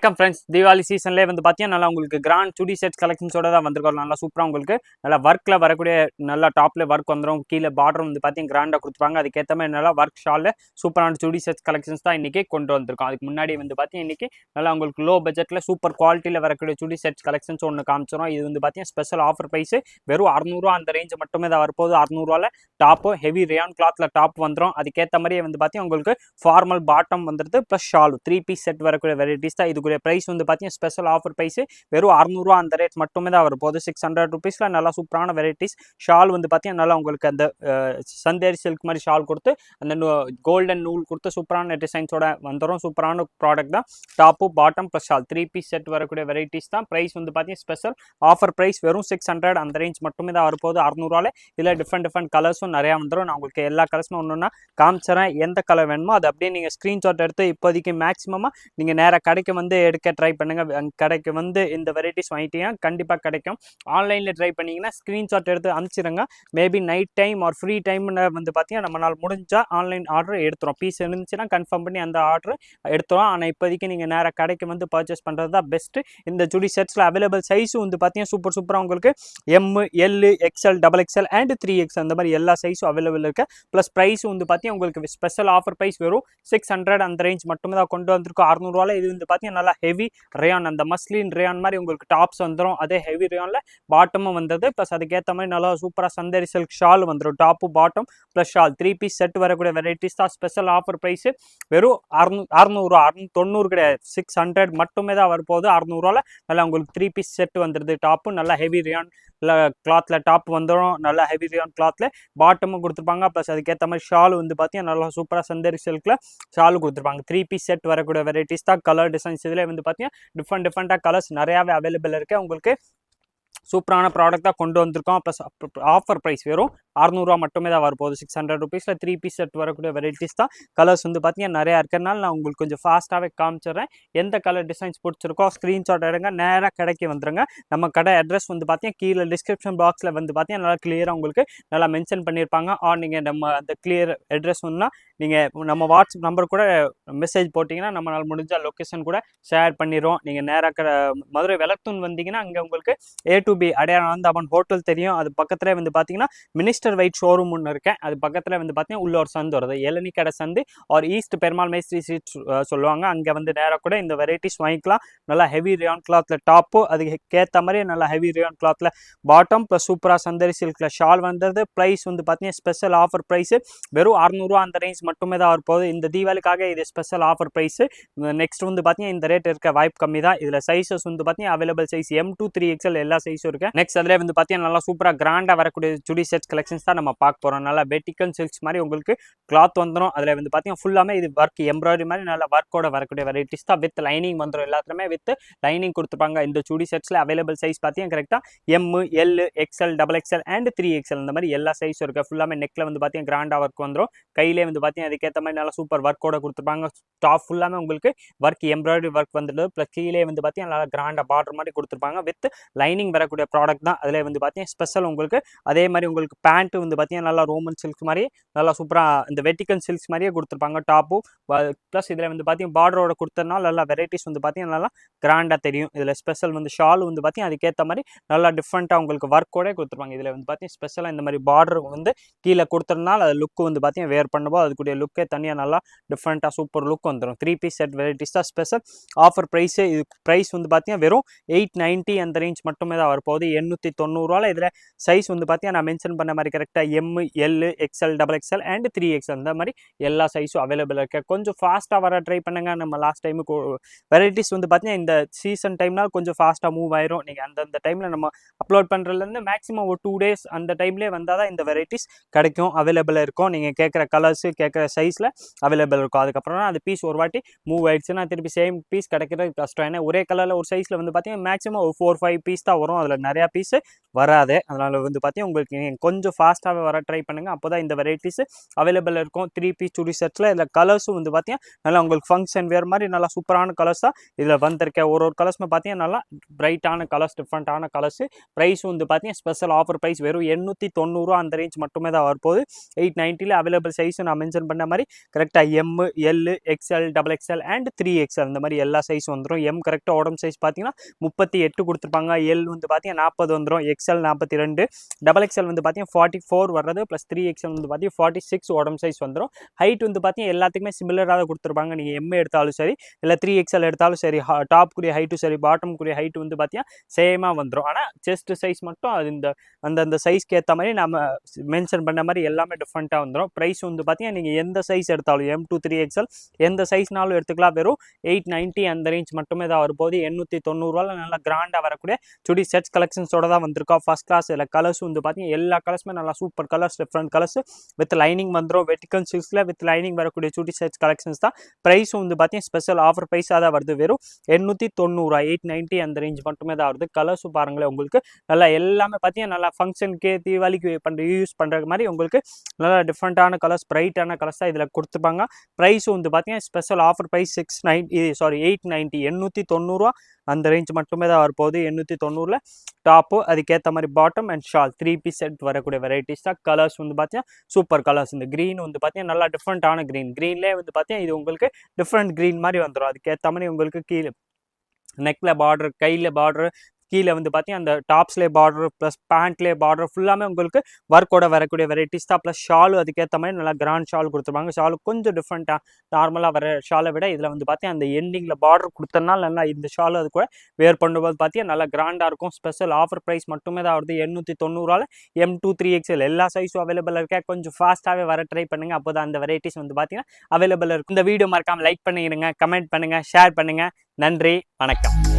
வணக்கம் ஃப்ரெண்ட்ஸ். தீபாவளி சீசன்லேயே வந்து பார்த்தீங்கன்னா நல்லா உங்களுக்கு கிராண்ட் சுடி செட்ஸ் கலெக்ஷன்ஸோட தான் வந்திருக்கோம். நல்லா சூப்பராக உங்களுக்கு நல்லா ஒர்க்கில் வரக்கூடிய நல்லா டாப்பில் ஒர்க் வந்துடும். கீழே பார்டர் வந்து பார்த்தீங்கன்னா கிராண்டாக கொடுத்துருப்பாங்க. அதுக்கேற்ற மாதிரி நல்லா ஒர்க் ஷாலில் சூப்பரான சுடி செட்ஸ் கலெக்ஷன்ஸ் தான் இன்றைக்கி கொண்டு வந்திருக்கோம். அதுக்கு முன்னாடி வந்து பார்த்தீங்கன்னா இன்றைக்கி நல்லா உங்களுக்கு லோ பட்ஜெட்டில் சூப்பர் குவாலிட்டியில் வரக்கூடிய சுடி செட்ஸ் கலெக்ஷன்ஸ் ஒன்று காமிச்சிடும். இது வந்து பார்த்தீங்கன்னா ஸ்பெஷல் ஆஃபர் ப்ரைஸ் வெறும் 600 அந்த ரேஞ்சு மட்டுமே தான் வரப்போகுது. 600 டாப்பு ஹெவி ரேயான் கிளாத்தில் டாப் வந்துடும். அதுக்கேற்ற மாதிரியே வந்து பார்த்தீங்கன்னா உங்களுக்கு ஃபார்மல் பாட்டம் வந்துடுது ப்ளஸ் ஷால் 3 பீஸ் செட் வரக்கூடிய வெரைட்டிஸ் தான். இதுக்குரிய ப்ரைஸ் வந்து பார்த்தீங்கன்னா ஸ்பெஷல் ஆஃபர் ப்ரைஸ் வெறும் 600 அந்த ரேட் மட்டுமே தான் வரப்போகுது. 600 ருபீஸில் நல்லா சூப்பரான வெரைட்டிஸ். ஷால் வந்து பார்த்தீங்கன்னா நல்லா உங்களுக்கு அந்த சந்தேரி சில்க் மாதிரி ஷால் கொடுத்து அந்த கோல்டன் நூல் கொடுத்து சூப்பரான டிசைன்ஸோட வந்துடும். சூப்பரான ப்ராடக்ட் தான். Top bottom plus shawl 3 piece set வரக்கூடிய வெரைட்டிஸ் தான். ப்ரைஸ் வந்து பார்த்தீங்கன்னா ஸ்பெஷல் ஆஃபர் ப்ரைஸ் வெறும் 600 அந்த ரேஞ்ச் மட்டுமே தான் வரப்போகுது. 600 இதில் டிஃப்ரெண்ட் கலர்ஸும் நிறையா வந்துடும். நான் உங்களுக்கு எல்லா கலர்ஸும் ஒன்றுன்னா காமிச்சிடறேன். எந்த கலர் வேணுமோ அது அப்படியே நீங்கள் ஸ்க்ரீன்ஷாட் எடுத்து இப்போதைக்கு மேக்ஸிமமாக நீங்கள் நேராக கடைக்கு வந்து எடுக்க ட்ரை பண்ணுங்கள். கடைக்கு வந்து இந்த வெரைட்டிஸ் வாங்கிட்டீங்கன்னா கண்டிப்பாக கிடைக்கும். ஆன்லைனில் ட்ரை பண்ணிங்கன்னா ஸ்க்ரீன்ஷாட் எடுத்து அனுப்பிச்சிடுங்க. Maybe night time or free டைம்னு வந்து பார்த்தீங்கன்னா நம்மளால் முடிஞ்சால் ஆன்லைன் ஆர்டர் எடுத்துரும். பீஸ் இருந்துச்சுன்னா கன்ஃபார்ம் பண்ணி அந்த ஆர்டர் எடுத்துரும். ஆனால் இப்போதைக்கு நீங்கள் நேராக கடைக்கு வந்து பர்ச்சேஸ் பண்ணுறது தான் பெஸ்ட்டு. இந்த சுடி செட்ஸில் அவைலபிள் சைஸும் வந்து பார்த்தீங்கன்னா சூப்பராக உங்களுக்கு M, L, XL, XXL and 3X அந்த மாதிரி எல்லா சைஸும் அவைலபிள் இருக்குது. ப்ளஸ் ப்ரைஸும் வந்து பார்த்தீங்கன்னா உங்களுக்கு ஸ்பெஷல் ஆஃபர் ப்ரைஸ் வெறும் 600 அந்த ரேஞ்ச் மட்டுமே தான் கொண்டு வந்திருக்கோம். 600 இது வந்து பார்த்தீங்கன்னா நல்லா ஹெவி ரேயான் அந்த மஸ்லின் ரேயான் மாதிரி உங்களுக்கு டாப்ஸ் வந்துடும். அதே ஹெவி ரேயானில் பாட்டமும் வந்தது. ப்ளஸ் அதுக்கேற்ற மாதிரி நல்லா சூப்பராக சந்தேரி சில்க் ஷால் வந்துடும். Top bottom plus shawl 3 piece set வரக்கூடிய வெரைட்டிஸ் தான். ஸ்பெஷல் ஆஃபர் ப்ரைஸ் வெறும் 690 கிடையாது, 600 மட்டுமே தான் வரப்போகுது. 600 நல்லா உங்களுக்கு 3 பீஸ் செட் வந்துடுது. டாப்பு நல்லா ஹெவி ரேயான் கிளாத்தில் டாப் வந்துடும். நல்லா ஹெவி ரேயான் கிளாத்தில் பாட்டமும் கொடுத்துருப்பாங்க. ப்ளஸ் அதுக்கேற்ற மாதிரி ஷால் வந்து பார்த்தீங்கன்னா நல்லா சூப்பராக சந்தேரி சில்கில் ஷால் கொடுத்துருப்பாங்க. 3 பீஸ் செட் வரக்கூடிய வெரைட்டிஸ் தான். கலர் டிசைன்ஸ் இதில் வந்து பார்த்தீங்கன்னா டிஃப்ரெண்ட்டாக கலர்ஸ் நிறையாவே அவைலபிள் இருக்குது. உங்களுக்கு சூப்பரான ப்ராடக்ட் தான் கொண்டு வந்திருக்கோம். ப்ளஸ் ஆஃபர் ப்ரைஸ் வெறும் 600 மட்டுமே தான் வரப்போகுது. 600 ருபீஸில் 3 பீஸ் செட் வரக்கூடிய வெரைட்டிஸ் தான். கலர்ஸ் வந்து பார்த்தீங்கன்னா நிறையா இருக்கிறனால நான் உங்களுக்கு கொஞ்சம் ஃபாஸ்ட்டாகவே காமிச்சிடுறேன். எந்த கலர் டிசைன்ஸ் பிடிச்சிருக்கோ ஸ்க்ரீன்ஷாட் எடுங்க, நேராக கடைக்கு வந்துடுங்க. நம்ம கடை அட்ரஸ் வந்து பார்த்தீங்கன்னா கீழே டிஸ்கிரிப்ஷன் பாக்ஸில் வந்து பார்த்தீங்கன்னா நல்லா கிளியராக உங்களுக்கு நல்லா மென்ஷன் பண்ணியிருப்பாங்க. நீங்கள் நம்ம அந்த கிளியர் அட்ரஸ் ஒன்றா நீங்கள் நம்ம வாட்ஸ்அப் நம்பர் கூட மெசேஜ் போட்டிங்கன்னா நம்மளால் முடிஞ்ச லொக்கேஷன் கூட ஷேர் பண்ணிடுவோம். நீங்கள் நேராக மதுரை வெளத்தூன் வந்தீங்கன்னா அங்கே உங்களுக்கு A2B அடையாளம் ஹோட்டல் தெரியும். அது பக்கத்தில் வந்து பார்த்தீங்கன்னா மினிஸ்டர் வைட் ஷோரூம் ஒன்று இருக்கேன். அது பக்கத்தில் வந்து பார்த்தீங்கன்னா உள்ள ஒரு சந்து வருது, இளநீ கடை சந்து ஆர் ஈஸ்ட் பெருமாள் மேஸ்திரி ஸ்ட்ரீட் சொல்லுவாங்க. அங்கே வந்து நேராக கூட இந்த வெரைட்டிஸ் வாங்கிக்கலாம். நல்லா ஹெவி ரேயான் கிளாத்தில் டாப்பு, அதுக்கேற்ற மாதிரி நல்லா ஹெவி ரேயான் கிளாத்தில் பாட்டம் ப்ளஸ் சூப்பராக சந்தேரி சில்கில் ஷால் வந்தது. ப்ரைஸ் வந்து பார்த்தீங்கன்னா ஸ்பெஷல் ஆஃபர் ப்ரைஸ் வெறும் 600 அந்த ரேஞ்ச் மட்டுமே தான் வரப்போகுது. இந்த தீபாவளிக்காக இது ஸ்பெஷல் ஆஃபர் ப்ரைஸ். நெக்ஸ்ட் வந்து பார்த்தீங்கன்னா இந்த ரேட் இருக்க வாய்ப்பு கம்மி தான். இதில் சைஸஸ் வந்து பார்த்தீங்கன்னா அவைலபிள் சைஸ் M2 3XL எல்லா சைஸும் இருக்கு. நெக்ஸ்ட் அதிலே வந்து பார்த்தீங்கன்னா நல்லா சூப்பராக கிராண்டாக வரக்கூடிய சுடி செட் கலெக்ஷன்ஸ் தான் நம்ம பார்க்க போகிறோம். நல்லா வெட்டிக்கல் சில்க்ஸ் மாதிரி உங்களுக்கு கிளாத் வந்துடும். அதில் வந்து பார்த்தீங்கன்னா ஃபுல்லாமே இது ஒர்க் எம்ப்ராய்டரி மாதிரி நல்லா ஒர்க்கோட வரக்கூடிய வெரைட்டிஸ் தான். வித் லைனிங் வந்துடும். எல்லாத்துலேயுமே வித் லைனிங் கொடுத்துருப்பாங்க. இந்த சுடி செட்ஸில் அவைலபிள் சைஸ் பார்த்தீங்கன்னா கரெக்டாக M, L, XL, XXL and 3XL இந்த மாதிரி எல்லா சைஸும் இருக்குது. ஃபுல்லாமே நெக்கில் வந்து பார்த்தீங்கன்னா கிராண்டாக ஒர்க் வந்துடும். கையிலே வந்து பார்த்தீங்கன்னா அதுக்கேற்ற மாதிரி நல்லா சூப்பர் ஒர்க்கோட கொடுத்துருப்பாங்க. டாப் ஃபுல்லாமே உங்களுக்கு ஒர்க் எம்ப்ராய்டரி ஒர்க் வந்துடுது. ப்ளஸ் கீழே வந்து பார்த்தீங்கன்னா நல்லா கிராண்டாக பார்டர் மாதிரி கொடுத்துருப்பாங்க. வித் லைனிங் வரக்கூடிய ப்ராடக்ட் தான். அதில் வந்து பார்த்தீங்கன்னா ஸ்பெஷல் உங்களுக்கு அதே மாதிரி உங்களுக்கு பேண்ட்டு வந்து பார்த்தீங்கன்னா நல்லா ரோமன் சில்க் மாதிரி நல்லா சூப்பராக இந்த வெட்டிக்கல் சில்க்ஸ் மாதிரியே கொடுத்துருப்பாங்க. டாப்பு ப்ளஸ் இதில் வந்து பார்த்தீங்கன்னா பார்டரோட கொடுத்ததுனால நல்லா வெரைட்டிஸ் வந்து பார்த்தீங்கன்னா நல்லா கிராண்டாக தெரியும். இதில் ஸ்பெஷல் வந்து ஷால் வந்து பார்த்தீங்கன்னா அதுக்கேற்ற மாதிரி நல்லா டிஃப்ரெண்ட்டாக உங்களுக்கு ஒர்க்கோடே கொடுத்துருப்பாங்க. இதில் வந்து பார்த்தீங்கன்னா ஸ்பெஷலாக இந்த மாதிரி பார்டர் வந்து கீழே கொடுத்துறதுனால அது லுக்கு வந்து பார்த்தீங்கன்னா வேர் பண்ணும்போது அதுக்குரிய லுக்கே தனியாக நல்லா டிஃப்ரெண்ட்டாக சூப்பர் லுக் வந்துடும். 3 பீஸ் செட் வெரைட்டிஸ் தான் ஸ்பெஷல் ஆஃபர் ப்ரைஸு. இது ப்ரைஸ் வந்து பார்த்தீங்கன்னா வெறும் 890 அந்த ரேஞ்ச் மட்டுமே தான் வரப்போகுது. 890 இதில் சைஸ் வந்து பார்த்தீங்கன்னா நான் மென்ஷன் பண்ண மாதிரி கரெக்டாக M, L, XL, XXL and 3XL அந்த மாதிரி எல்லா சைஸும் அவைலபிள் இருக்குது. கொஞ்சம் ஃபாஸ்ட்டாக வர ட்ரை பண்ணுங்க. நம்ம லாஸ்ட் டைமுக்கு வெரைட்டிஸ் வந்து பார்த்தீங்கன்னா இந்த சீசன் டைம்னால் கொஞ்சம் ஃபாஸ்ட்டாக மூவ் ஆயிரும். நீங்கள் அந்தந்த டைமில் நம்ம அப்லோட் பண்ணுறதுலேருந்து மேக்ஸிமம் ஒரு 2 days அந்த டைம்லேயே வந்தால் தான் இந்த வெரைட்டிஸ் கிடைக்கும், அவைலபிளாக இருக்கும். நீங்கள் கேட்குற கலர்ஸு கேட்குற சைஸில் அவைலபிள் இருக்கும். அதுக்கப்புறம் அது பீஸ் ஒரு வாட்டி மூவ் ஆயிடுச்சுன்னா திருப்பி சேம் பீஸ் கிடைக்கிறது கஷ்டம். ஏன்னா ஒரே கலரில் ஒரு சைஸில் வந்து பார்த்தீங்கன்னா மேக்ஸிமம் ஒரு 4-5 பீஸ் தான் வரும். அதில் நிறையா பீஸு வராது. அதனால் வந்து பார்த்தீங்கன்னா உங்களுக்கு கொஞ்சம் ஃபாஸ்ட்டாகவே வர ட்ரை பண்ணுங்கள். அப்போ தான் இந்த வெரைட்டிஸ் அவைலபிள் இருக்கும். 3 பீஸ் சுடி செட்ஸில் இதில் கலர்ஸும் வந்து பார்த்தீங்கன்னா நல்லா உங்களுக்கு ஃபங்க்ஷன் வேறு மாதிரி நல்லா சூப்பரான கலர்ஸ் தான் இதில் வந்திருக்கேன். ஒரு கலர்ஸுமே பார்த்தீங்கன்னா நல்லா பிரைட்டான கலர்ஸ், டிஃப்ரெண்ட்டான கலர்ஸ். ப்ரைஸ் வந்து பார்த்தீங்கன்னா ஸ்பெஷல் ஆஃபர் ப்ரைஸ் வெறும் 890 அந்த ரேஞ்ச் மட்டுமே தான் வரப்போகுது. 890 அவைலபிள் சைஸ் நான் மென்ஷன் பண்ண மாதிரி கரெக்டாக M, L, XL, XXL and 3XL இந்த மாதிரி எல்லா சைஸ் வந்துடும். எம் கரெக்டாக உடம்பு சைஸ் பார்த்தீங்கன்னா 38 கொடுத்துருப்பாங்க. எல் வந்து பார்த்தீங்கன்னா 40 வந்துடும். எக்ஸ்எல் 42, XXL வந்து பார்த்தீங்கன்னா 44 வர்றது ப்ளஸ் 3XL வந்து பார்த்தீங்கன்னா 46 உடம்பு சைஸ் வந்துடும். ஹைட் வந்து பார்த்தீங்கன்னா எல்லாத்துக்குமே சிமிலராக கொடுத்துருப்பாங்க. நீங்கள் எம் எடுத்தாலும் சரி இல்லை 3XL எடுத்தாலும் சரி, டாப்க்குரிய ஹைட்டும் சரி பாட்டம்க்குரிய ஹைட்டு வந்து பார்த்தீங்கன்னா சேமாக வந்துடும். ஆனால் செஸ்ட் சைஸ் மட்டும் அது இந்த அந்தந்த சைஸ்க்கு ஏற்ற மாதிரி நம்ம மென்ஷன் பண்ண மாதிரி எல்லாமே டிஃப்ரெண்ட்டாக வந்துடும். ப்ரைஸ் வந்து பார்த்தீங்கன்னா நீங்கள் எந்த சைஸ் எடுத்தாலும் M2 3XL எந்த சைஸ்னாலும் எடுத்துக்கலாம். வெறும் 890 அந்த ரேஞ்ச் மட்டுமே தான் வரும்போது 890 நல்லா கிராண்டாக வரக்கூடிய சுடி செட்ஸ் கலெக்ஷன்ஸோட தான் வந்திருக்கோம். ஃபர்ஸ்ட் கிளாஸ் இல்லை கலர்ஸ் வந்து பார்த்தீங்கன்னா எல்லா கலர்ஸுமே நல்லா super colours, different colours with lining வந்துடும். வெட்டிக்கல் சில்க்ஸில் வித் லைனிங் வரக்கூடிய சுடி செட்ஸ் கலெக்ஷன்ஸ் தான். ப்ரைஸும் வந்து பார்த்தீங்கன்னா ஸ்பெஷல் ஆஃபர் ப்ரைஸாக தான் வருது. வெறும் 890 890 அந்த ரேஞ்ச் மட்டுமே தான் வருது. கலர்ஸும் பாருங்களேன் உங்களுக்கு நல்லா எல்லாமே பார்த்தீங்கன்னா நல்லா ஃபங்க்ஷனுக்கு தீபாவளிக்கு யூஸ் பண்ணுற மாதிரி உங்களுக்கு நல்லா டிஃப்ரெண்ட்டான கலர்ஸ், பிரைட்டான கலர்ஸ் தான் இதில் கொடுத்துப்பாங்க. ப்ரைஸும் வந்து பார்த்தீங்கன்னா ஸ்பெஷல் ஆஃபர் ப்ரைஸ் 890 890 அந்த ரேஞ்ச் மட்டுமே தான் வரப்போகுது. 890 டாப்பு, அதுக்கேற்ற மாதிரி bottom and shawl 3 piece set வரக்கூடிய வெரைட்டிஸ் தான். கலர்ஸ் வந்து பார்த்தீங்கன்னா சூப்பர் கலர்ஸ். இந்த க்ரீன் வந்து பார்த்தீங்கன்னா நல்லா டிஃப்ரெண்ட்டான க்ரீன்லேயே வந்து பார்த்தீங்கன்னா இது உங்களுக்கு டிஃப்ரெண்ட் க்ரீன் மாதிரி வந்துடும். அதுக்கேற்ற மாதிரி உங்களுக்கு கீழே நெக்கில் பார்டர், கையில் பார்டர், கீழே வந்து பார்த்தீங்கன்னா அந்த டாப்ஸ்லேயே பார்டர் ப்ளஸ் பேண்ட்லேயே பார்டர் ஃபுல்லாமே உங்களுக்கு ஒர்க்கோட வரக்கூடிய வெரைட்டிஸ் தான். ப்ளஸ் ஷாலும் அதுக்கேற்ற மாதிரி நல்லா கிராண்ட் ஷால் கொடுத்துருப்பாங்க. ஷாலு கொஞ்சம் டிஃப்ரெண்ட்டாக நார்மலாக வர ஷாலை விட இதில் வந்து பார்த்தீங்கன்னா அந்த எண்டிங்கில் பார்டர் கொடுத்தனால நல்லா இந்த ஷால் அது கூட வேர் பண்ணும்போது பார்த்தீங்கன்னா நல்லா கிராண்டாக இருக்கும். ஸ்பெஷல் ஆஃபர் ப்ரைஸ் மட்டுமே தான் வருது. 890 M2 3XL எல்லா சைஸும் அவைலபிள் இருக்கா. கொஞ்சம் ஃபாஸ்ட்டாகவே வர ட்ரை பண்ணுங்கள். அப்போ தான் அந்த வெரைட்டிஸ் வந்து பார்த்தீங்கன்னா அவைலபிள் இருக்கும். இந்த வீடியோ மறக்காமல் லைக் பண்ணிடுங்க, கமெண்ட் பண்ணுங்கள், ஷேர் பண்ணுங்கள். நன்றி, வணக்கம்.